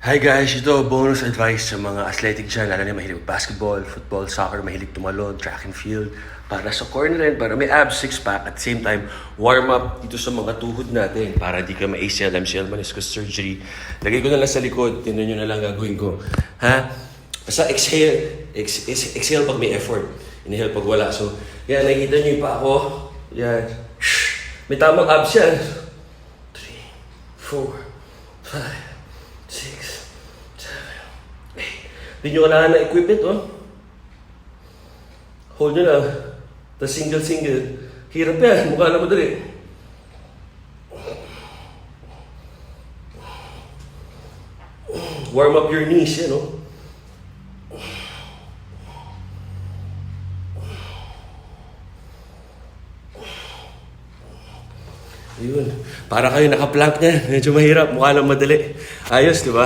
Hi guys, ito bonus advice sa mga athletic dyan, lalo na mahilig basketball, football, soccer, mahilig tumalon, track and field. Para sa core na rin, para may abs, six-pack, at the same time, warm up dito sa mga tuhod natin para di ka ma-ACL, MCL, meniscus surgery. Lagay ko na lang sa likod, tinan nyo na lang gagawin ko. Ha? Basta exhale, exhale pag may effort. Inhale pag wala. So, yan, nakikita nyo yung pa ako. Yan. May tamang abs yan. 3, 4, 5, 6, 7, 8. Hindi nyo kailangan na equipment, oh. Hold nyo lang. Tapos single. Hirap yan. Mukha na madali. Warm up your knees, yan, oh. Ayun. Para kayo naka-plank na. Medyo mahirap. Mukha lang madali. Ayos, di ba?